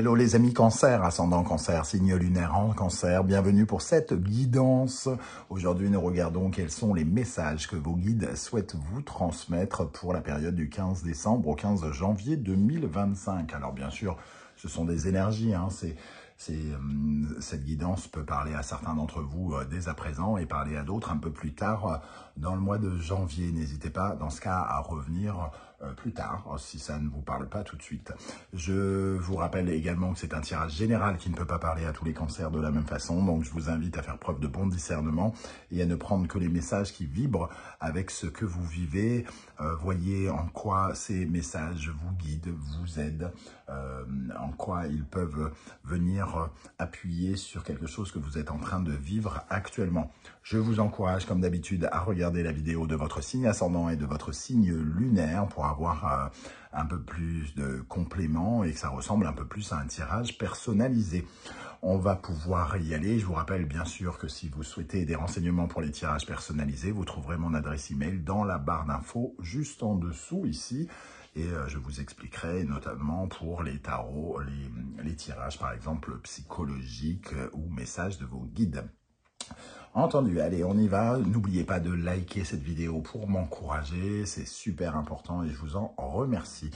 Hello les amis cancer, ascendant cancer, signe lunaire en cancer, bienvenue pour cette guidance. Aujourd'hui nous regardons quels sont les messages que vos guides souhaitent vous transmettre pour la période du 15 décembre au 15 janvier 2025. Alors bien sûr, ce sont des énergies, cette guidance peut parler à certains d'entre vous dès à présent et parler à d'autres un peu plus tard dans le mois de janvier. N'hésitez pas dans ce cas à revenir plus tard si ça ne vous parle pas tout de suite. Je vous rappelle également que c'est un tirage général qui ne peut pas parler à tous les cancers de la même façon, donc je vous invite à faire preuve de bon discernement et à ne prendre que les messages qui vibrent avec ce que vous vivez. Voyez en quoi ces messages vous guident, vous aident, en quoi ils peuvent venir appuyer sur quelque chose que vous êtes en train de vivre actuellement. Je vous encourage, comme d'habitude, à regarder la vidéo de votre signe ascendant et de votre signe lunaire pour avoir un peu plus de compléments et que ça ressemble un peu plus à un tirage personnalisé. On va pouvoir y aller. Je vous rappelle bien sûr que si vous souhaitez des renseignements pour les tirages personnalisés, vous trouverez mon adresse email dans la barre d'infos juste en dessous ici. Et je vous expliquerai notamment pour les tarots, les tirages par exemple psychologiques ou messages de vos guides. Entendu, allez, on y va. N'oubliez pas de liker cette vidéo pour m'encourager, c'est super important et je vous en remercie.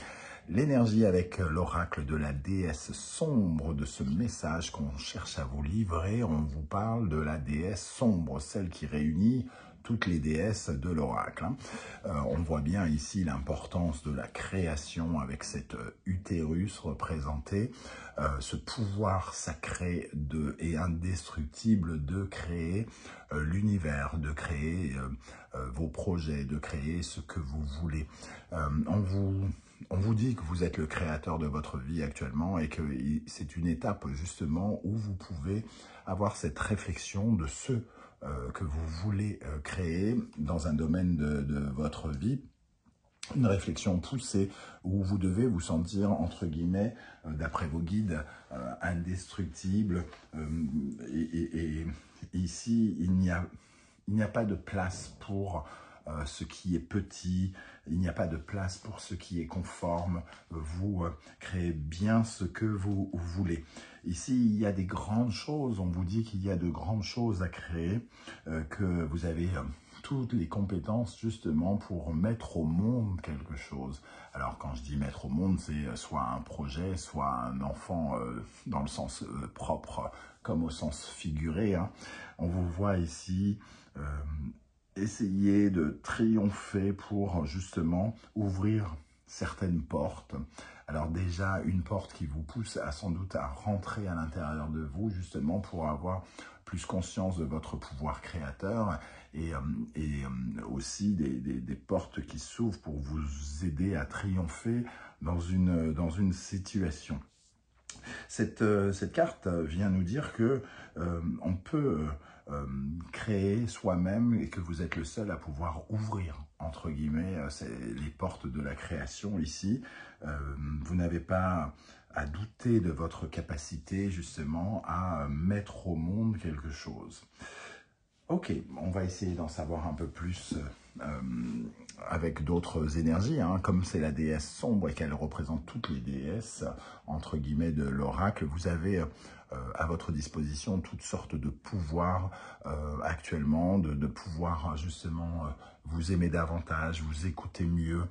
L'énergie avec l'oracle de la déesse sombre de ce message qu'on cherche à vous livrer, on vous parle de la déesse sombre, celle qui réunit toutes les déesses de l'oracle. On voit bien ici l'importance de la création avec cet utérus représenté, ce pouvoir sacré et indestructible de créer l'univers, de créer vos projets, de créer ce que vous voulez. On vous dit que vous êtes le créateur de votre vie actuellement et que c'est une étape justement où vous pouvez avoir cette réflexion de ce que vous voulez créer dans un domaine de votre vie. Une réflexion poussée où vous devez vous sentir, entre guillemets, d'après vos guides, indestructible. Et ici, il n'y a pas de place pour ce qui est petit, il n'y a pas de place pour ce qui est conforme. Vous créez bien ce que vous voulez. Ici, il y a des grandes choses, on vous dit qu'il y a de grandes choses à créer, que vous avez toutes les compétences justement pour mettre au monde quelque chose. Alors quand je dis mettre au monde, c'est soit un projet, soit un enfant dans le sens propre comme au sens figuré. On vous voit ici essayer de triompher pour justement ouvrir certaines portes. Alors déjà, une porte qui vous pousse sans doute à rentrer à l'intérieur de vous, justement pour avoir plus conscience de votre pouvoir créateur et aussi des portes qui s'ouvrent pour vous aider à triompher dans une situation. Cette carte vient nous dire que on peut créer soi-même et que vous êtes le seul à pouvoir ouvrir, entre guillemets, les portes de la création ici. Vous n'avez pas à douter de votre capacité justement à mettre au monde quelque chose. Ok, on va essayer d'en savoir un peu plus avec d'autres énergies, comme c'est la déesse sombre et qu'elle représente toutes les déesses, entre guillemets, de l'oracle. Vous avez à votre disposition toutes sortes de pouvoirs actuellement, de pouvoir justement vous aimer davantage, vous écouter mieux,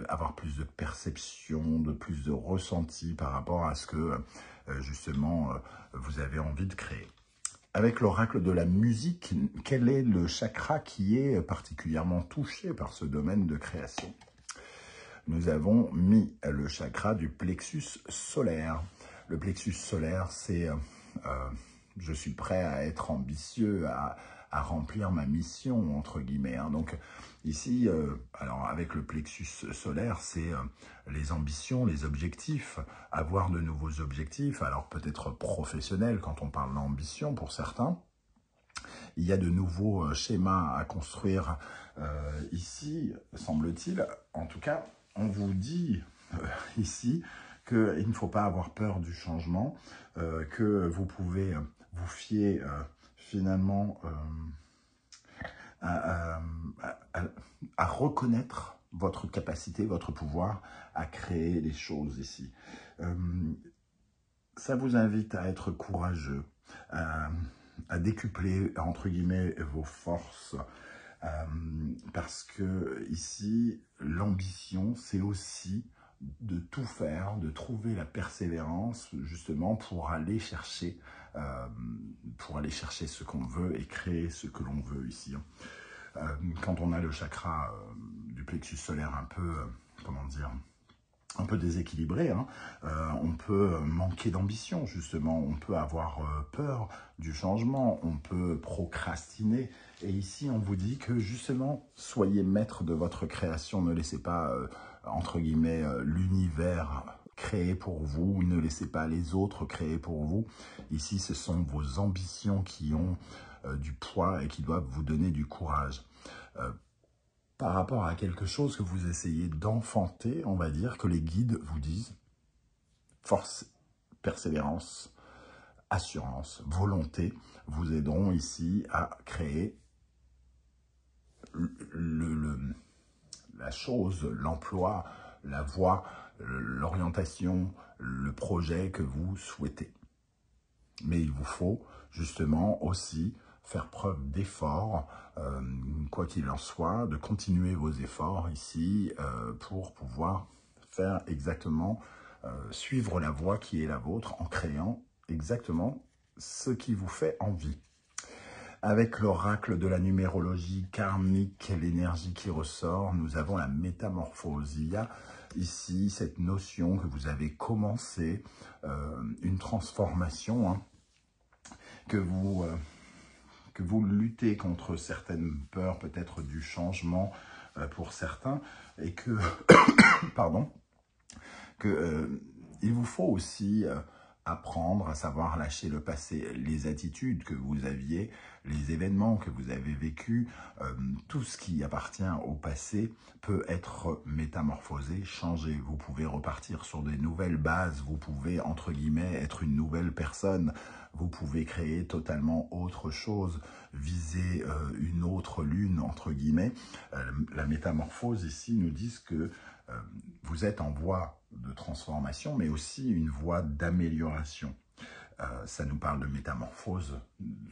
avoir plus de perception, de plus de ressenti par rapport à ce que justement vous avez envie de créer. Avec l'oracle de la musique, quel est le chakra qui est particulièrement touché par ce domaine de création? Nous avons mis le chakra du plexus solaire. Le plexus solaire, c'est je suis prêt à être ambitieux, à remplir ma mission, entre guillemets. Donc ici, alors avec le plexus solaire, c'est les ambitions, les objectifs, avoir de nouveaux objectifs, alors peut-être professionnels quand on parle d'ambition pour certains. Il y a de nouveaux schémas à construire ici, semble-t-il. En tout cas, on vous dit ici qu'il ne faut pas avoir peur du changement, que vous pouvez vous fier finalement à reconnaître votre capacité, votre pouvoir à créer des choses ici. Ça vous invite à être courageux, à décupler, entre guillemets, vos forces. Parce que ici, l'ambition, c'est aussi de tout faire, de trouver la persévérance, justement, pour aller chercher ce qu'on veut et créer ce que l'on veut ici. Quand on a le chakra du plexus solaire un peu, comment dire, un peu déséquilibré, hein, on peut manquer d'ambition, justement, on peut avoir peur du changement, on peut procrastiner. Et ici, on vous dit que, justement, soyez maître de votre création, ne laissez pas, entre guillemets, l'univers créer pour vous, ne laissez pas les autres créer pour vous. Ici, ce sont vos ambitions qui ont du poids et qui doivent vous donner du courage. Par rapport à quelque chose que vous essayez d'enfanter, on va dire que les guides vous disent force, persévérance, assurance, volonté, vous aideront ici à créer la chose, l'emploi, la voie, l'orientation, le projet que vous souhaitez. Mais il vous faut justement aussi faire preuve d'efforts, quoi qu'il en soit, de continuer vos efforts ici pour pouvoir faire exactement, suivre la voie qui est la vôtre en créant exactement ce qui vous fait envie. Avec l'oracle de la numérologie karmique, l'énergie qui ressort, nous avons la métamorphose. Il y a ici cette notion que vous avez commencé, une transformation, hein, que vous luttez contre certaines peurs, peut-être du changement pour certains, et que, pardon, que il vous faut aussi apprendre à savoir lâcher le passé, les attitudes que vous aviez, les événements que vous avez vécus, tout ce qui appartient au passé peut être métamorphosé, changé. Vous pouvez repartir sur des nouvelles bases, vous pouvez, entre guillemets, être une nouvelle personne, vous pouvez créer totalement autre chose, viser une autre lune, entre guillemets. La métamorphose ici nous dit que vous êtes en voie de transformation, mais aussi une voie d'amélioration. Ça nous parle de métamorphose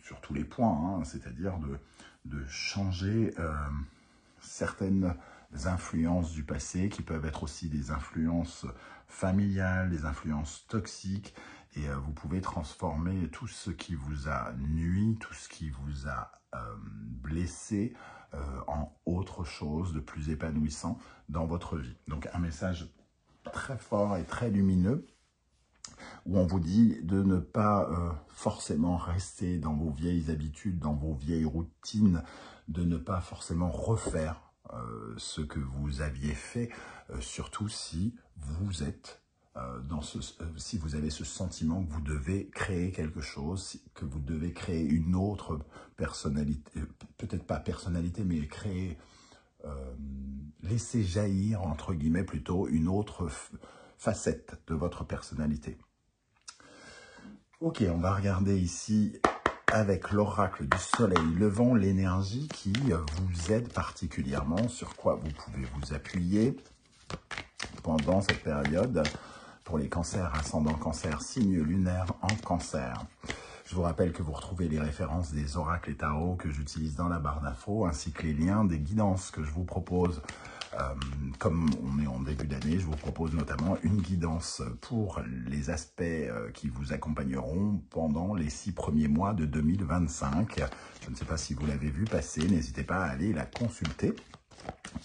sur tous les points, hein, c'est-à-dire de changer certaines influences du passé, qui peuvent être aussi des influences familiales, des influences toxiques, et vous pouvez transformer tout ce qui vous a nui, tout ce qui vous a blessé, en autre chose de plus épanouissant dans votre vie. Donc un message très fort et très lumineux où on vous dit de ne pas forcément rester dans vos vieilles habitudes, dans vos vieilles routines, de ne pas forcément refaire ce que vous aviez fait, surtout si vous êtes si vous avez ce sentiment que vous devez créer quelque chose, que vous devez créer une autre personnalité, peut-être pas personnalité, mais créer, laisser jaillir, entre guillemets, plutôt une autre facette de votre personnalité. Ok, on va regarder ici avec l'oracle du soleil levant, l'énergie qui vous aide particulièrement, sur quoi vous pouvez vous appuyer pendant cette période. Pour les cancers, ascendant cancer, signe lunaire en cancer. Je vous rappelle que vous retrouvez les références des oracles et tarots que j'utilise dans la barre d'infos, ainsi que les liens des guidances que je vous propose. Comme on est en début d'année, je vous propose notamment une guidance pour les aspects qui vous accompagneront pendant les 6 premiers mois de 2025. Je ne sais pas si vous l'avez vu passer, n'hésitez pas à aller la consulter.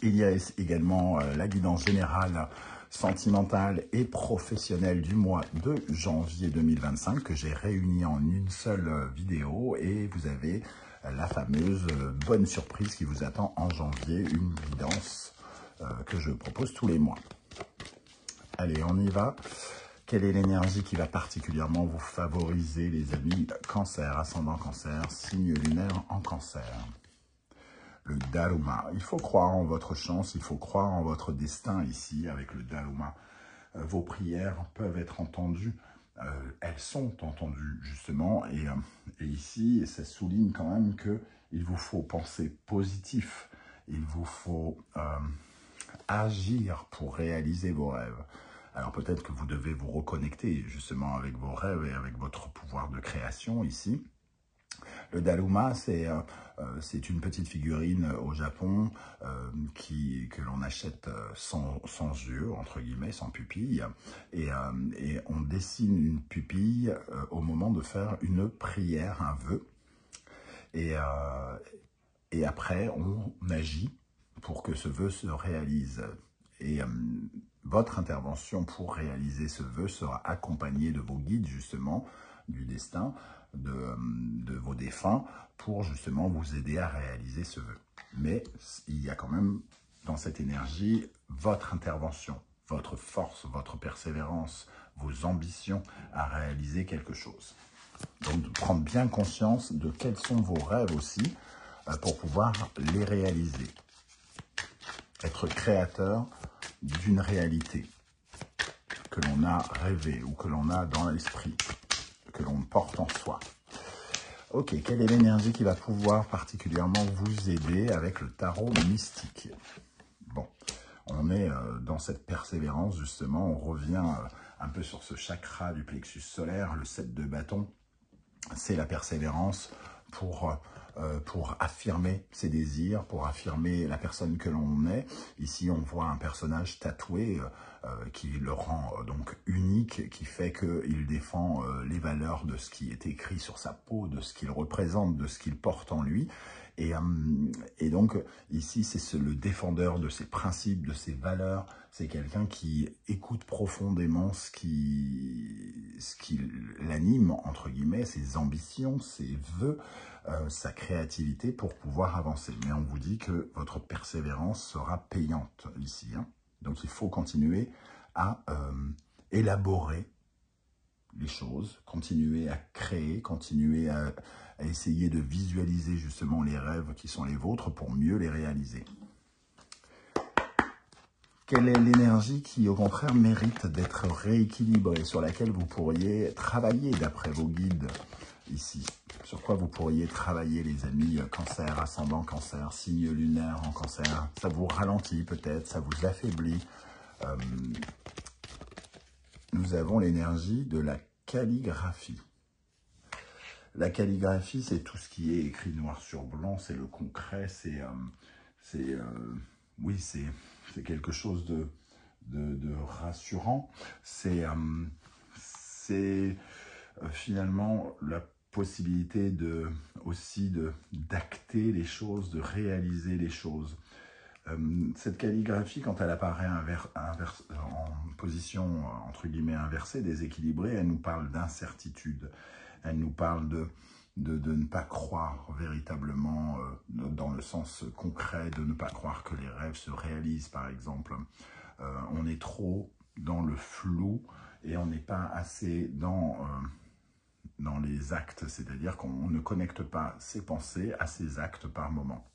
Il y a également la guidance générale sentimentale et professionnelle du mois de janvier 2025 que j'ai réunie en une seule vidéo, et vous avez la fameuse bonne surprise qui vous attend en janvier, une guidance que je propose tous les mois. Allez, on y va. Quelle est l'énergie qui va particulièrement vous favoriser, les amis? Cancer, ascendant cancer, signe lunaire en cancer. Le Dharma. Il faut croire en votre chance, il faut croire en votre destin ici avec le Dharma. Vos prières peuvent être entendues, elles sont entendues justement, et ici ça souligne quand même qu'il vous faut penser positif, il vous faut agir pour réaliser vos rêves. Alors peut-être que vous devez vous reconnecter justement avec vos rêves et avec votre pouvoir de création ici. Le Daruma, c'est une petite figurine au Japon que l'on achète sans yeux, entre guillemets, sans pupille. Et on dessine une pupille au moment de faire une prière, un vœu. Et après, on agit pour que ce vœu se réalise. Et votre intervention pour réaliser ce vœu sera accompagnée de vos guides, justement, du destin, de vos défunts, pour justement vous aider à réaliser ce vœu. Mais il y a quand même, dans cette énergie, votre intervention, votre force, votre persévérance, vos ambitions à réaliser quelque chose. Donc, de prendre bien conscience de quels sont vos rêves aussi, pour pouvoir les réaliser. Être créateur d'une réalité que l'on a rêvé ou que l'on a dans l'esprit, que l'on porte en soi. Ok, quelle est l'énergie qui va pouvoir particulièrement vous aider avec le tarot mystique? Bon, on est dans cette persévérance justement, on revient un peu sur ce chakra du plexus solaire, le 7 de bâton, c'est la persévérance pour affirmer ses désirs, pour affirmer la personne que l'on est. Ici, on voit un personnage tatoué qui le rend donc unique, qui fait qu'il défend les valeurs de ce qui est écrit sur sa peau, de ce qu'il représente, de ce qu'il porte en lui. Et donc, ici, c'est le défendeur de ses principes, de ses valeurs. C'est quelqu'un qui écoute profondément ce qui l'anime, entre guillemets, ses ambitions, ses vœux, sa créativité pour pouvoir avancer. Mais on vous dit que votre persévérance sera payante ici. Hein. Donc, il faut continuer à élaborer les choses, continuer à créer, continuer à essayer de visualiser justement les rêves qui sont les vôtres pour mieux les réaliser. Quelle est l'énergie qui, au contraire, mérite d'être rééquilibrée, sur laquelle vous pourriez travailler d'après vos guides ici? Sur quoi vous pourriez travailler, les amis, cancer, ascendant cancer, signe lunaire en cancer? Ça vous ralentit peut-être, ça vous affaiblit. Nous avons l'énergie de la calligraphie. La calligraphie, c'est tout ce qui est écrit noir sur blanc, c'est le concret, oui, c'est quelque chose de rassurant. C'est finalement la possibilité aussi d'acter les choses, de réaliser les choses. Cette calligraphie, quand elle apparaît en position, entre guillemets, inversée, déséquilibrée, elle nous parle d'incertitude. Elle nous parle de ne pas croire véritablement, dans le sens concret, de ne pas croire que les rêves se réalisent, par exemple. On est trop dans le flou et on n'est pas assez dans les actes, c'est-à-dire qu'on ne connecte pas ses pensées à ses actes par moment.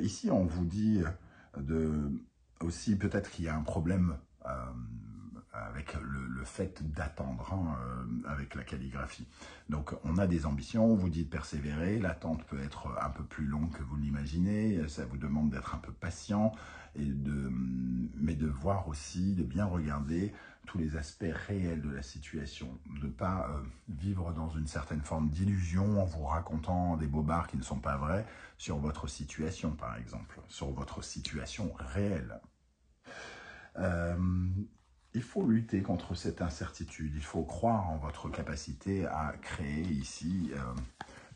Ici, on vous dit aussi peut-être qu'il y a un problème avec le fait d'attendre, hein, avec la calligraphie. Donc, on a des ambitions, vous dites persévérer, l'attente peut être un peu plus longue que vous l'imaginez, ça vous demande d'être un peu patient, mais de voir aussi, de bien regarder tous les aspects réels de la situation, de ne pas vivre dans une certaine forme d'illusion en vous racontant des bobards qui ne sont pas vrais sur votre situation, par exemple, sur votre situation réelle. Il faut lutter contre cette incertitude, il faut croire en votre capacité à créer ici.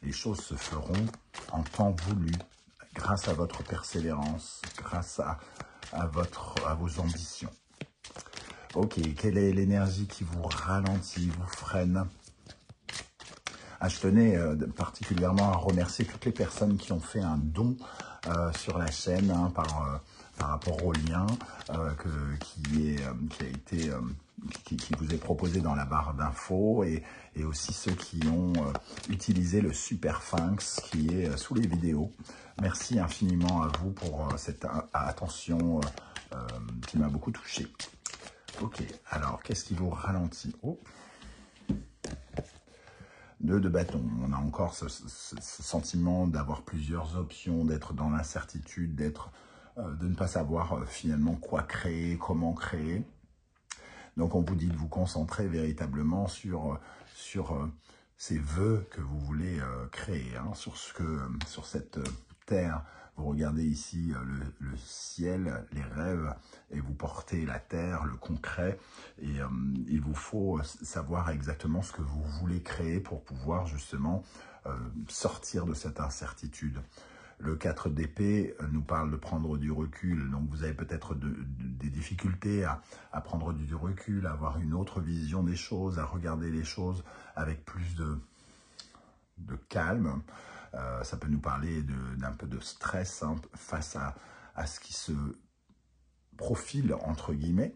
Les choses se feront en temps voulu, grâce à votre persévérance, grâce à vos ambitions. Ok, quelle est l'énergie qui vous ralentit, vous freine? Je tenais particulièrement à remercier toutes les personnes qui ont fait un don sur la chaîne, hein, par rapport au lien qui vous est proposé dans la barre d'infos, et aussi ceux qui ont utilisé le Super Sphinx qui est sous les vidéos. Merci infiniment à vous pour cette attention qui m'a beaucoup touché. Ok, alors qu'est-ce qui vous ralentit? Oh. 2 de bâton, on a encore ce sentiment d'avoir plusieurs options, d'être dans l'incertitude, de ne pas savoir finalement quoi créer, comment créer. Donc on vous dit de vous concentrer véritablement sur ces vœux que vous voulez créer, hein, sur cette terre. Vous regardez ici le ciel, les rêves, et vous portez la terre, le concret. Et il vous faut savoir exactement ce que vous voulez créer pour pouvoir justement sortir de cette incertitude. Le 4 d'épée nous parle de prendre du recul, donc vous avez peut-être des difficultés à prendre du recul, à avoir une autre vision des choses, à regarder les choses avec plus de calme. Ça peut nous parler d'un peu de stress, hein, face à ce qui se profile, entre guillemets.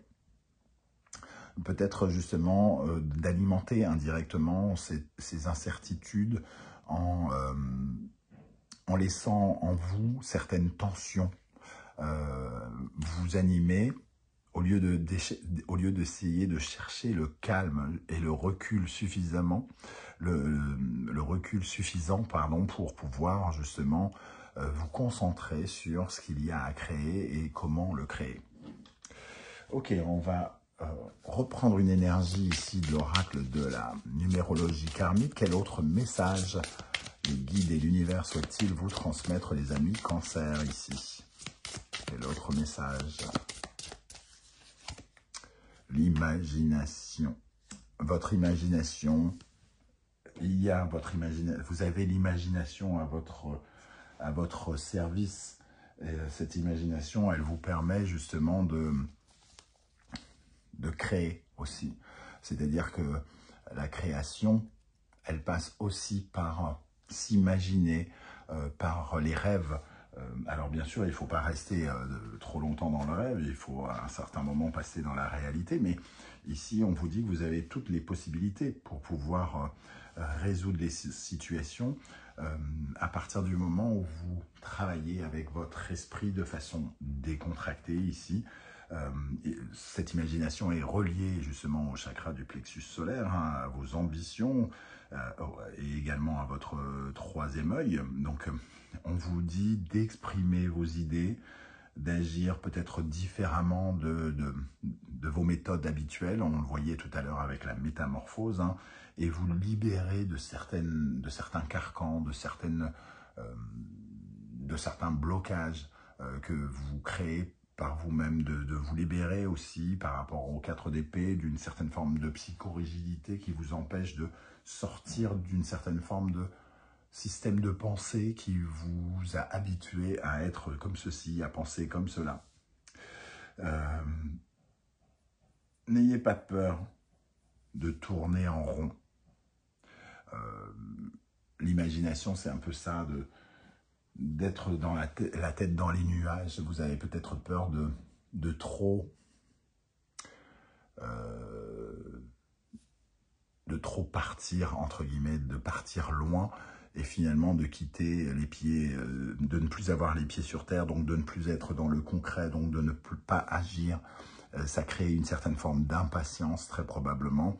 Peut-être justement d'alimenter indirectement ces incertitudes en laissant en vous certaines tensions, vous animer, au lieu d'essayer de chercher le calme et le recul suffisamment, le recul suffisant, pardon, pour pouvoir justement vous concentrer sur ce qu'il y a à créer et comment le créer. Ok, on va reprendre une énergie ici de l'oracle de la numérologie karmique. Quel autre message les guides et l'univers souhaitent-ils vous transmettre, les amis Cancer, ici? Quel autre message? L'imagination. Votre imagination, vous avez l'imagination à votre service. Et cette imagination, elle vous permet justement de créer aussi. C'est-à-dire que la création, elle passe aussi par s'imaginer, par les rêves. Alors bien sûr, il ne faut pas rester trop longtemps dans le rêve, il faut à un certain moment passer dans la réalité, mais ici on vous dit que vous avez toutes les possibilités pour pouvoir résoudre les situations à partir du moment où vous travaillez avec votre esprit de façon décontractée ici. Cette imagination est reliée justement au chakra du plexus solaire, hein, à vos ambitions et également à votre troisième œil. Donc on vous dit d'exprimer vos idées, d'agir peut-être différemment de vos méthodes habituelles. On le voyait tout à l'heure avec la métamorphose, hein, et vous libérer de certains carcans, de certains blocages que vous créez par vous-même, de vous libérer aussi par rapport aux 4 d'épée, d'une certaine forme de psychorigidité qui vous empêche de sortir d'une certaine forme de système de pensée qui vous a habitué à être comme ceci, à penser comme cela. N'ayez pas peur de tourner en rond. L'imagination, c'est un peu ça, d'être dans la tête dans les nuages. Vous avez peut-être peur de trop partir, entre guillemets, de partir loin et finalement de quitter les pieds, de ne plus avoir les pieds sur terre, donc de ne plus être dans le concret, donc de ne plus pas agir. Ça crée une certaine forme d'impatience, très probablement,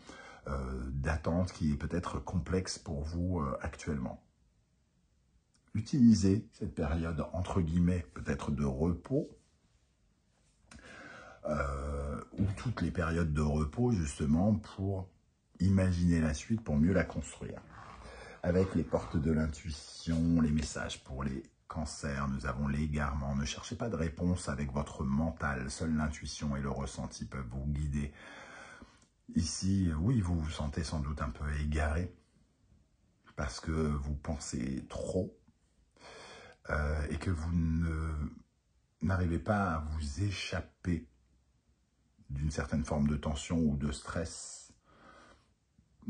d'attente qui est peut-être complexe pour vous actuellement. Utilisez cette période, entre guillemets, peut-être de repos, ou toutes les périodes de repos, justement, pour imaginer la suite, pour mieux la construire. Avec les portes de l'intuition, les messages pour les cancers, nous avons l'égarement. Ne cherchez pas de réponse avec votre mental, seule l'intuition et le ressenti peuvent vous guider. Ici, oui, vous vous sentez sans doute un peu égaré, parce que vous pensez trop, et que vous n'arrivez pas à vous échapper d'une certaine forme de tension ou de stress,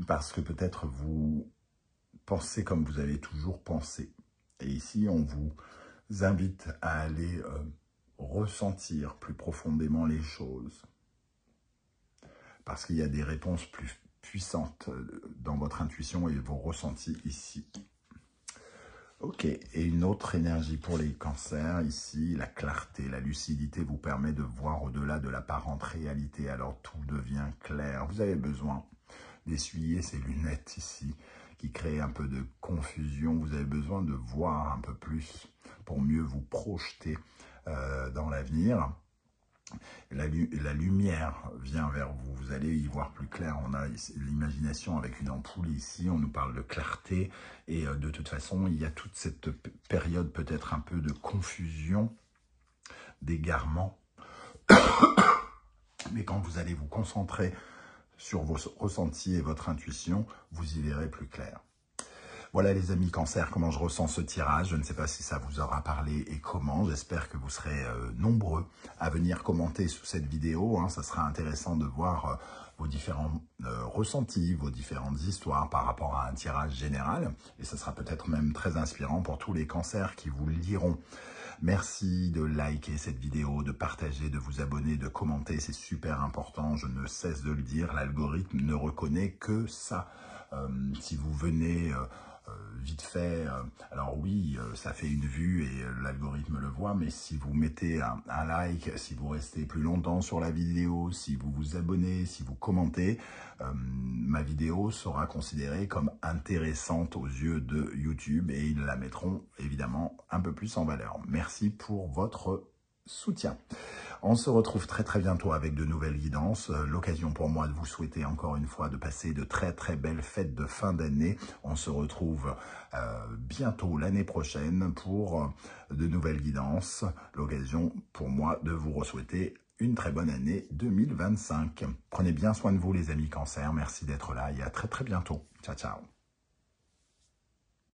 parce que peut-être vous pensez comme vous avez toujours pensé. Et ici, on vous invite à aller ressentir plus profondément les choses, parce qu'il y a des réponses plus puissantes dans votre intuition et vos ressentis ici. Ok, et une autre énergie pour les cancers, ici, la clarté, la lucidité vous permet de voir au-delà de l'apparente réalité, alors tout devient clair. Vous avez besoin d'essuyer ces lunettes ici, qui créent un peu de confusion. Vous avez besoin de voir un peu plus pour mieux vous projeter dans l'avenir. La lumière vient vers vous, vous allez y voir plus clair. On a l'imagination avec une ampoule ici, on nous parle de clarté. Et de toute façon, il y a toute cette période peut-être un peu de confusion, d'égarement. Mais quand vous allez vous concentrer sur vos ressentis et votre intuition, vous y verrez plus clair. Voilà les amis Cancer, comment je ressens ce tirage. Je ne sais pas si ça vous aura parlé et comment. J'espère que vous serez nombreux à venir commenter sous cette vidéo. Ça sera intéressant de voir vos différents ressentis, vos différentes histoires par rapport à un tirage général. Et ça sera peut-être même très inspirant pour tous les cancers qui vous liront. Merci de liker cette vidéo, de partager, de vous abonner, de commenter. C'est super important, je ne cesse de le dire. L'algorithme ne reconnaît que ça. Si vous venez... vite fait, alors oui, ça fait une vue et l'algorithme le voit, mais si vous mettez un like, si vous restez plus longtemps sur la vidéo, si vous vous abonnez, si vous commentez, ma vidéo sera considérée comme intéressante aux yeux de YouTube et ils la mettront évidemment un peu plus en valeur. Merci pour votre soutien. On se retrouve très très bientôt avec de nouvelles guidances. L'occasion pour moi de vous souhaiter encore une fois de passer de très très belles fêtes de fin d'année. On se retrouve bientôt l'année prochaine pour de nouvelles guidances. L'occasion pour moi de vous souhaiter une très bonne année 2025. Prenez bien soin de vous les amis Cancer. Merci d'être là et à très très bientôt. Ciao ciao.